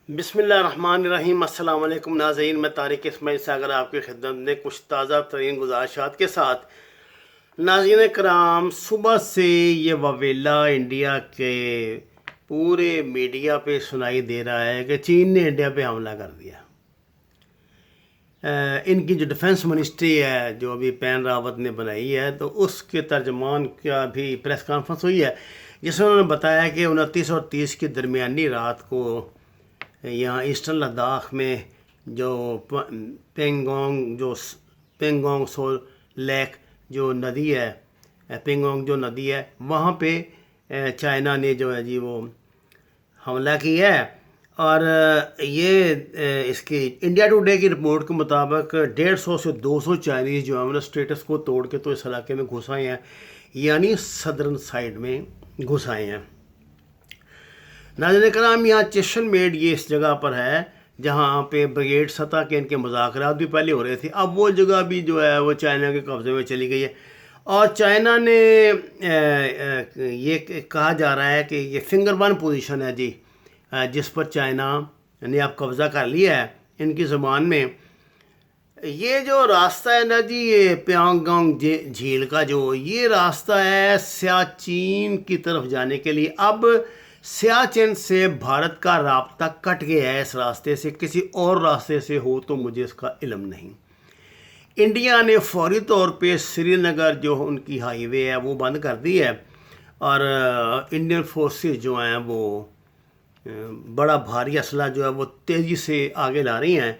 بسم اللہ الرحمن الرحیم۔ السلام علیکم ناظرین، میں طارق اسماعیل ساگر آپ کی خدمت میں کچھ تازہ ترین گزارشات کے ساتھ۔ ناظرین کرام، صبح سے یہ وویلا انڈیا کے پورے میڈیا پہ سنائی دے رہا ہے کہ چین نے انڈیا پہ حملہ کر دیا۔ ان کی جو ڈیفنس منسٹری ہے جو ابھی پین راوت نے بنائی ہے، تو اس کے ترجمان کا بھی پریس کانفرنس ہوئی ہے، جس میں انہوں نے بتایا کہ 29 اور 30 کی درمیانی رات کو یہاں ایسٹرن لداخ میں جو پینگونگ سو لیک جو ندی ہے، پینگونگ جو ندی ہے، وہاں پہ چائنا نے جو ہے جی وہ حملہ کیا ہے۔ اور یہ اس کی انڈیا ٹوڈے کی رپورٹ کے مطابق 150 سے 200 چائنیز جو ہے اسٹیٹس کو توڑ کے تو اس علاقے میں گھس آئے ہیں، یعنی صدرن سائڈ میں گھس آئے ہیں۔ ناظرین کرام، یہاں چشن میڈ یہ اس جگہ پر ہے جہاں پہ بریگیڈ سطح کے ان کے مذاکرات بھی پہلے ہو رہے تھے، اب وہ جگہ بھی جو ہے وہ چائنا کے قبضے میں چلی گئی ہے۔ اور چائنا نے یہ کہا جا رہا ہے کہ یہ فنگر ون پوزیشن ہے جی، جس پر چائنا نے اب قبضہ کر لیا ہے۔ ان کی زبان میں یہ جو راستہ ہے نا جی، یہ پیانگانگ جھیل کا جو یہ راستہ ہے سیاچین کی طرف جانے کے لیے، اب سیاچن سے بھارت کا رابطہ کٹ گیا ہے اس راستے سے، کسی اور راستے سے ہو تو مجھے اس کا علم نہیں۔ انڈیا نے فوری طور پہ سری نگر جو ان کی ہائی وے ہے وہ بند کر دی ہے، اور انڈین فورسز جو ہیں وہ بڑا بھاری اسلحہ جو ہے وہ تیزی سے آگے لا رہی ہیں۔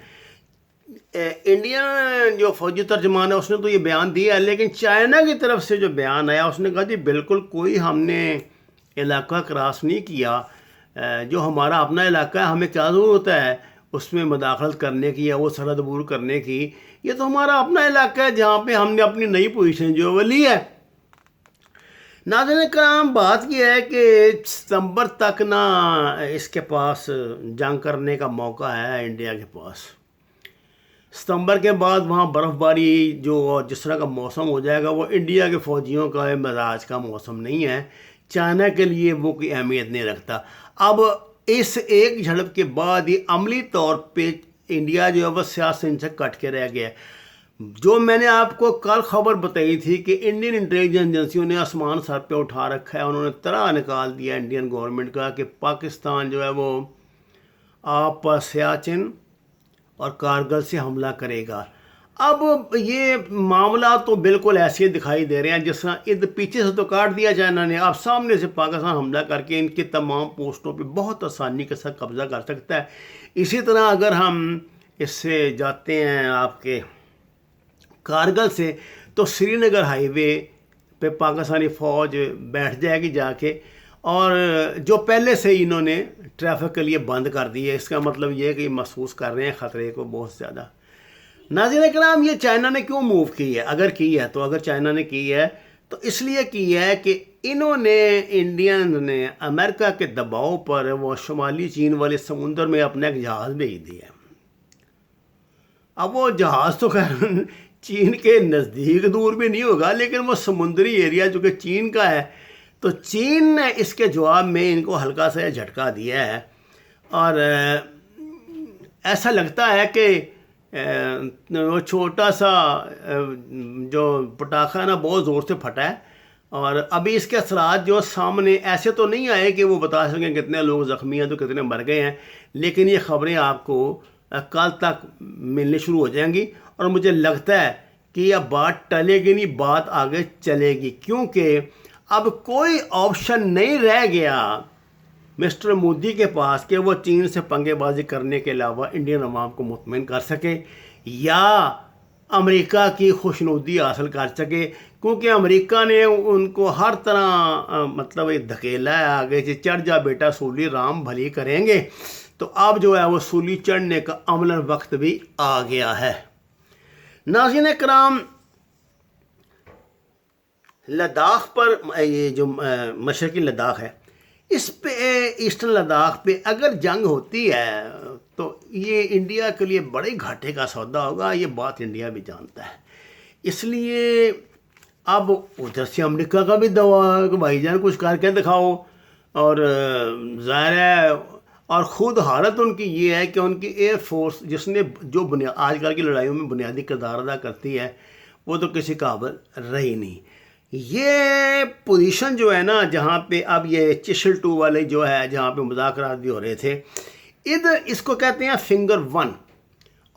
انڈین جو فوجی ترجمان ہے اس نے تو یہ بیان دیا ہے، لیکن چائنا کی طرف سے جو بیان آیا اس نے کہا جی بالکل کوئی ہم نے علاقہ کراس نہیں کیا، جو ہمارا اپنا علاقہ ہے ہمیں کیا ضرورت ہے اس میں مداخلت کرنے کی یا وہ سرحد عبور کرنے کی، یہ تو ہمارا اپنا علاقہ ہے جہاں پہ ہم نے اپنی نئی پوزیشن جو وہ لی ہے۔ ناظرین کرام، بات یہ ہے کہ ستمبر تک نا اس کے پاس جنگ کرنے کا موقع ہے انڈیا کے پاس۔ ستمبر کے بعد وہاں برف باری جو جس طرح کا موسم ہو جائے گا وہ انڈیا کے فوجیوں کا مزاج کا موسم نہیں ہے، چائنا کے لیے وہ کوئی اہمیت نہیں رکھتا۔ اب اس ایک جھڑپ کے بعد یہ عملی طور پہ انڈیا جو ہے وہ سیاست سے کٹ کے رہ گیا۔ جو میں نے آپ کو کل خبر بتائی تھی کہ انڈین انٹیلیجنس ایجنسیوں نے آسمان سر پہ اٹھا رکھا ہے، انہوں نے طرح نکال دیا انڈین گورنمنٹ کا کہ پاکستان جو ہے وہ آپ پر سیاچن اور کارگل سے حملہ کرے گا۔ اب یہ معاملہ تو بالکل ایسے دکھائی دے رہے ہیں جس طرح پیچھے سے تو کاٹ دیا چائنا نے، اب سامنے سے پاکستان حملہ کر کے ان کی تمام پوسٹوں پہ بہت آسانی کے ساتھ قبضہ کر سکتا ہے۔ اسی طرح اگر ہم اس سے جاتے ہیں آپ کے کارگل سے، تو سری نگر ہائی وے پہ پاکستانی فوج بیٹھ جائے گی جا کے، اور جو پہلے سے انہوں نے ٹریفک کے لیے بند کر دی ہے۔ اس کا مطلب یہ ہے کہ یہ محسوس کر رہے ہیں خطرے کو بہت زیادہ۔ ناظرین کرام، یہ چائنا نے کیوں موو کی ہے؟ اگر چائنا نے کی ہے تو اس لیے کی ہے کہ انہوں نے انڈین نے امریکہ کے دباؤ پر وہ شمالی چین والے سمندر میں اپنا ایک جہاز بھیج دیا ہے۔ اب وہ جہاز تو خیر چین کے نزدیک دور بھی نہیں ہوگا، لیکن وہ سمندری ایریا جو کہ چین کا ہے، تو چین نے اس کے جواب میں ان کو ہلکا سا جھٹکا دیا ہے، اور ایسا لگتا ہے کہ وہ چھوٹا سا جو پٹاخہ نا بہت زور سے پھٹا ہے، اور ابھی اس کے اثرات جو سامنے ایسے تو نہیں آئے کہ وہ بتا سکیں کتنے لوگ زخمی ہیں تو کتنے مر گئے ہیں، لیکن یہ خبریں آپ کو کل تک ملنے شروع ہو جائیں گی، اور مجھے لگتا ہے کہ یہ بات ٹلے گی نہیں، بات آگے چلے گی، کیونکہ اب کوئی آپشن نہیں رہ گیا مسٹر مودی کے پاس کہ وہ چین سے پنگے بازی کرنے کے علاوہ انڈین عوام کو مطمئن کر سکے یا امریکہ کی خوشنودی حاصل کر سکے، کیونکہ امریکہ نے ان کو ہر طرح مطلب دھکیلا ہے آگے سے، چڑھ جا بیٹا سولی رام بھلی کریں گے۔ تو اب جو ہے وہ سولی چڑھنے کا عملاً وقت بھی آ گیا ہے۔ ناظرین کرام، لداخ پر یہ جو مشرقی لداخ ہے، اس پہ ایسٹرن لداخ پہ اگر جنگ ہوتی ہے تو یہ انڈیا کے لیے بڑے گھاٹے کا سودا ہوگا، یہ بات انڈیا بھی جانتا ہے۔ اس لیے اب ادھر سے امریکہ کا بھی دعویٰ ہے کہ بھائی جان کچھ کر کے دکھاؤ، اور ظاہر ہے اور خود حالت ان کی یہ ہے کہ ان کی ایئر فورس جس نے جو آج کل کی لڑائیوں میں بنیادی کردار ادا کرتی ہے وہ تو کسی قابل رہی نہیں. یہ پوزیشن جو ہے نا جہاں پہ اب یہ چشل 2 والے جو ہے جہاں پہ مذاکرات بھی ہو رہے تھے، ادھر اس کو کہتے ہیں فنگر 1.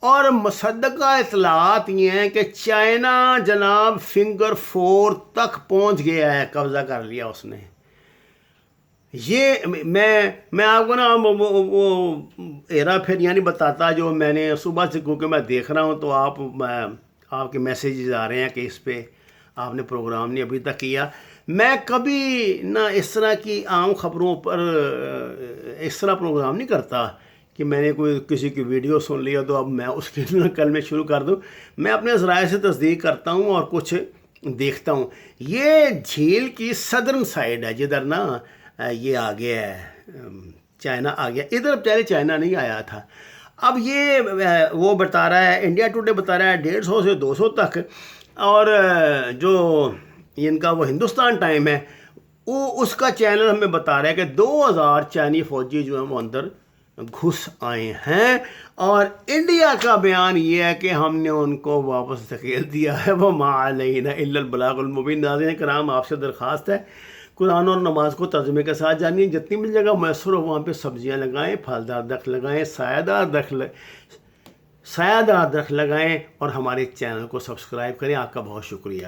اور مصدقہ اطلاعات یہ ہیں کہ چائنا جناب فنگر 4 تک پہنچ گیا ہے، قبضہ کر لیا اس نے. یہ میں آپ کو نا وہ ایرا پھر یعنی بتاتا جو میں نے صبح سے، کیونکہ میں دیکھ رہا ہوں تو آپ کے میسیجز آ رہے ہیں کہ اس پہ آپ نے پروگرام نہیں ابھی تک کیا. میں کبھی نہ اس طرح کی عام خبروں پر اس طرح پروگرام نہیں کرتا کہ میں نے کوئی کسی کی ویڈیو سن لیا تو اب میں اس کی کل میں شروع کر دوں. میں اپنے ذرائع سے تصدیق کرتا ہوں اور کچھ دیکھتا ہوں. یہ جھیل کی صدرن سائڈ ہے جدھر نا یہ آ گیا ہے چائنا آ گیا. ادھر پہلے چائنا نہیں آیا تھا. اب یہ وہ بتا رہا ہے، انڈیا ٹوڈے بتا رہا ہے 150 سے 200 تک. اور جو ان کا وہ ہندوستان ٹائم ہے وہ اس کا چینل ہمیں بتا رہا ہے کہ 2000 چائنی فوجی جو ہیں وہ اندر گھس آئے ہیں. اور انڈیا کا بیان یہ ہے کہ ہم نے ان کو واپس دھکیل دیا ہے. وَمَا عَلَيْنَا إِلَّا الْبَلَاغُ الْمُبِينُ. ناظرین کرام، آپ سے درخواست ہے قرآن اور نماز کو ترجمے کے ساتھ جانیے. جتنی بھی جگہ میسر ہو وہاں پہ سبزیاں لگائیں، پھلدار درخت لگائیں، سایہ دار درخت لگائیں اور ہمارے چینل کو سبسکرائب کریں. آپ کا بہت شکریہ.